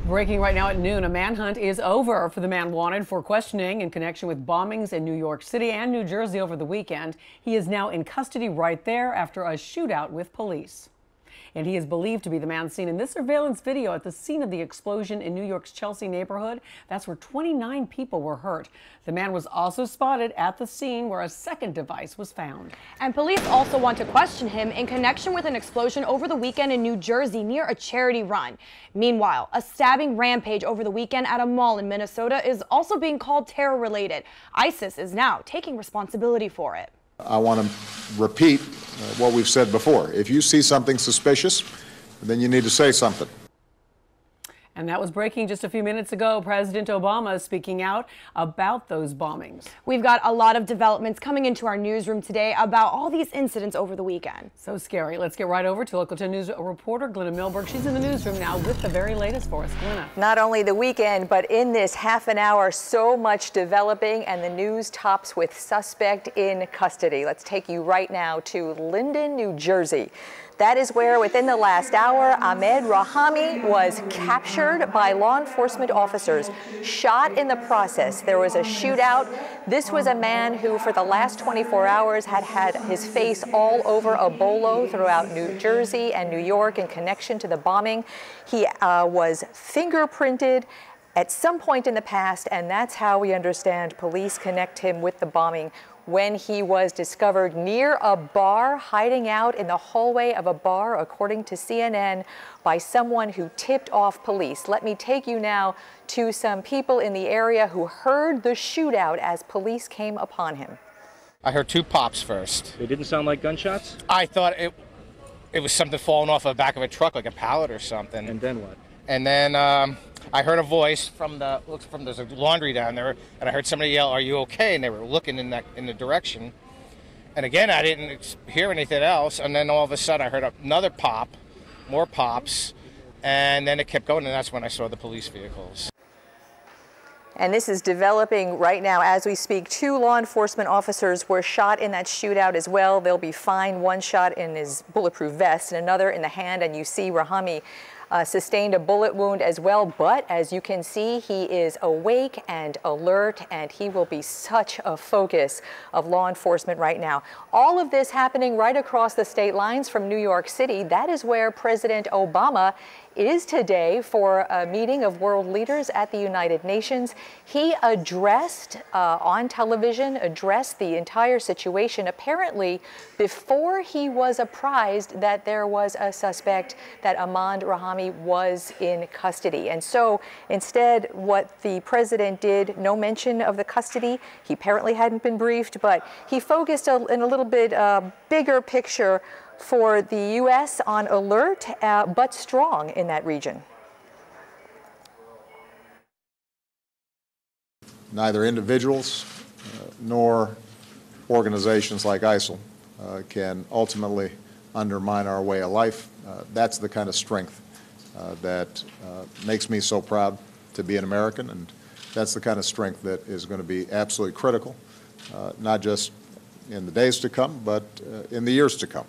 Breaking right now at noon, a manhunt is over for the man wanted for questioning in connection with bombings in New York City and New Jersey over the weekend. He is now in custody right there after a shootout with police. And he is believed to be the man seen in this surveillance video at the scene of the explosion in New York's Chelsea neighborhood. That's where 29 people were hurt. The man was also spotted at the scene where a second device was found. And police also want to question him in connection with an explosion over the weekend in New Jersey near a charity run. Meanwhile, a stabbing rampage over the weekend at a mall in Minnesota is also being called terror-related. ISIS is now taking responsibility for it. I want to repeat what we've said before. If you see something suspicious, then you need to say something. And that was breaking just a few minutes ago. President Obama is speaking out about those bombings. We've got a lot of developments coming into our newsroom today about all these incidents over the weekend. So scary. Let's get right over to Local 10 News reporter Glenna Milberg. She's in the newsroom now with the very latest for us. Glenna. Not only the weekend, but in this half an hour, so much developing, and the news tops with suspect in custody. Let's take you right now to Linden, New Jersey. That is where, within the last hour, Ahmad Rahami was captured by law enforcement officers, shot in the process. There was a shootout. This was a man who, for the last 24 hours, had had his face all over a bolo throughout New Jersey and New York in connection to the bombing. He was fingerprinted at some point in the past, and that's how we understand police connect him with the bombing, when he was discovered near a bar, hiding out in the hallway of a bar, according to CNN, by someone who tipped off police. Let me take you now to some people in the area who heard the shootout as police came upon him. I heard two pops first. They didn't sound like gunshots? I thought it was something falling off the back of a truck, like a pallet or something. And then what? And then I heard a voice there's a laundry down there, and I heard somebody yell, "Are you okay?" And they were looking in the direction. And again, I didn't hear anything else. And then all of a sudden, I heard another pop, more pops, and then it kept going. And that's when I saw the police vehicles. And this is developing right now as we speak. Two law enforcement officers were shot in that shootout as well. They'll be fined. One shot in his bulletproof vest and another in the hand. And you see Rahami sustained a bullet wound as well. But as you can see, he is awake and alert, and he will be such a focus of law enforcement right now. All of this happening right across the state lines from New York City. That is where President Obama is today for a meeting of world leaders at the United Nations. He addressed on television, addressed the entire situation, apparently before he was apprised that there was a suspect, that Ahmad Rahami was in custody. And so instead, what the president did, no mention of the custody. He apparently hadn't been briefed, but he focused in a little bit bigger picture for the U.S. on alert, but strong in that region. Neither individuals nor organizations like ISIL can ultimately undermine our way of life. That's the kind of strength that makes me so proud to be an American, and that's the kind of strength that is going to be absolutely critical, not just in the days to come, but in the years to come.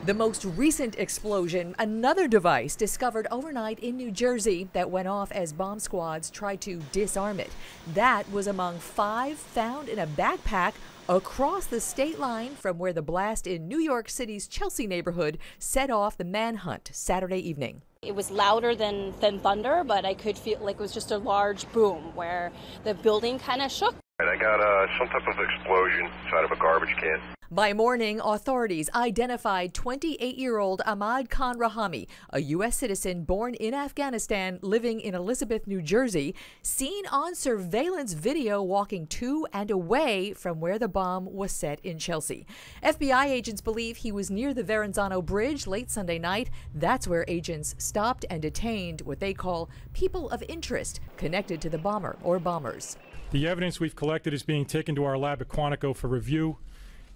The most recent explosion, another device discovered overnight in New Jersey that went off as bomb squads tried to disarm it. That was among 5 found in a backpack across the state line from where the blast in New York City's Chelsea neighborhood set off the manhunt Saturday evening. It was louder than thunder, but I could feel like it was just a large boom where the building kind of shook. I got some type of explosion inside of a garbage can. By morning, authorities identified 28-year-old Ahmad Khan Rahami, a U.S. citizen born in Afghanistan, living in Elizabeth, New Jersey, seen on surveillance video walking to and away from where the bomb was set in Chelsea. FBI agents believe he was near the Verrazano Bridge late Sunday night. That's where agents stopped and detained what they call people of interest connected to the bomber or bombers. The evidence we've collected is being taken to our lab at Quantico for review,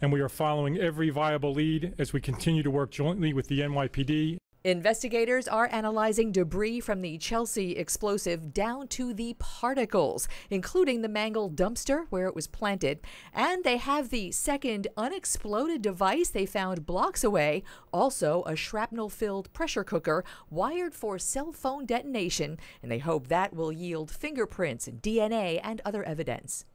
and we are following every viable lead as we continue to work jointly with the NYPD. Investigators are analyzing debris from the Chelsea explosive down to the particles, including the mangled dumpster where it was planted. And they have the second unexploded device they found blocks away, also a shrapnel-filled pressure cooker wired for cell phone detonation, and they hope that will yield fingerprints, DNA, and other evidence.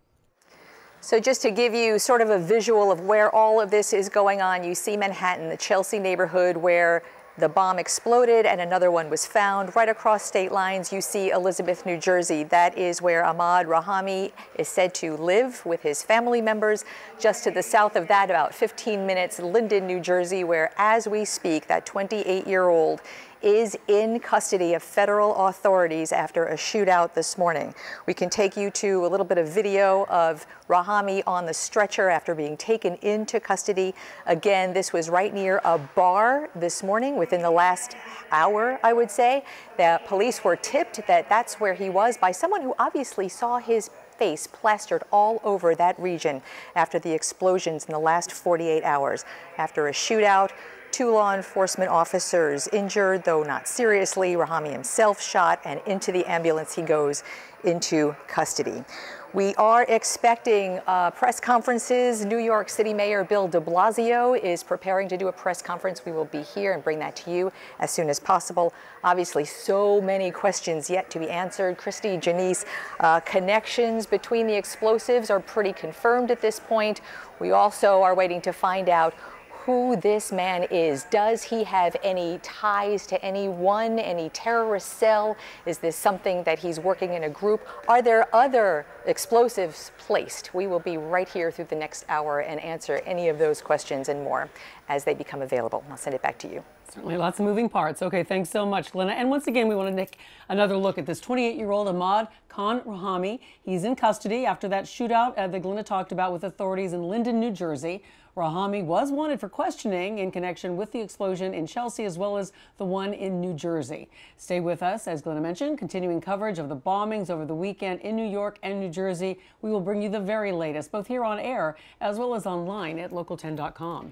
So just to give you sort of a visual of where all of this is going on, you see Manhattan, the Chelsea neighborhood where the bomb exploded and another one was found. Right across state lines, you see Elizabeth, New Jersey. That is where Ahmad Rahami is said to live with his family members. Just to the south of that, about 15 minutes, Linden, New Jersey, where as we speak, that 28-year-old is in custody of federal authorities after a shootout this morning. We can take you to a little bit of video of Rahami on the stretcher after being taken into custody. Again, this was right near a bar this morning within the last hour, I would say. The police were tipped that that's where he was by someone who obviously saw his face plastered all over that region after the explosions in the last 48 hours. After a shootout, 2 law enforcement officers injured, though not seriously. Rahami himself shot, and into the ambulance he goes into custody. We are expecting press conferences. New York City Mayor Bill de Blasio is preparing to do a press conference. We will be here and bring that to you as soon as possible. Obviously, so many questions yet to be answered. Christy, Janice, connections between the explosives are pretty confirmed at this point. We also are waiting to find out who this man is. Does he have any ties to anyone, any terrorist cell? Is this something that he's working in a group? Are there other explosives placed? We will be right here through the next hour and answer any of those questions and more as they become available. I'll send it back to you. Certainly lots of moving parts. Okay, thanks so much, Glenna. And once again, we want to take another look at this 28-year-old Ahmad Rahami. He's in custody after that shootout that Glenna talked about with authorities in Linden, New Jersey. Rahami was wanted for questioning in connection with the explosion in Chelsea as well as the one in New Jersey. Stay with us, as Glenna mentioned, continuing coverage of the bombings over the weekend in New York and New Jersey. We will bring you the very latest, both here on air as well as online at local10.com.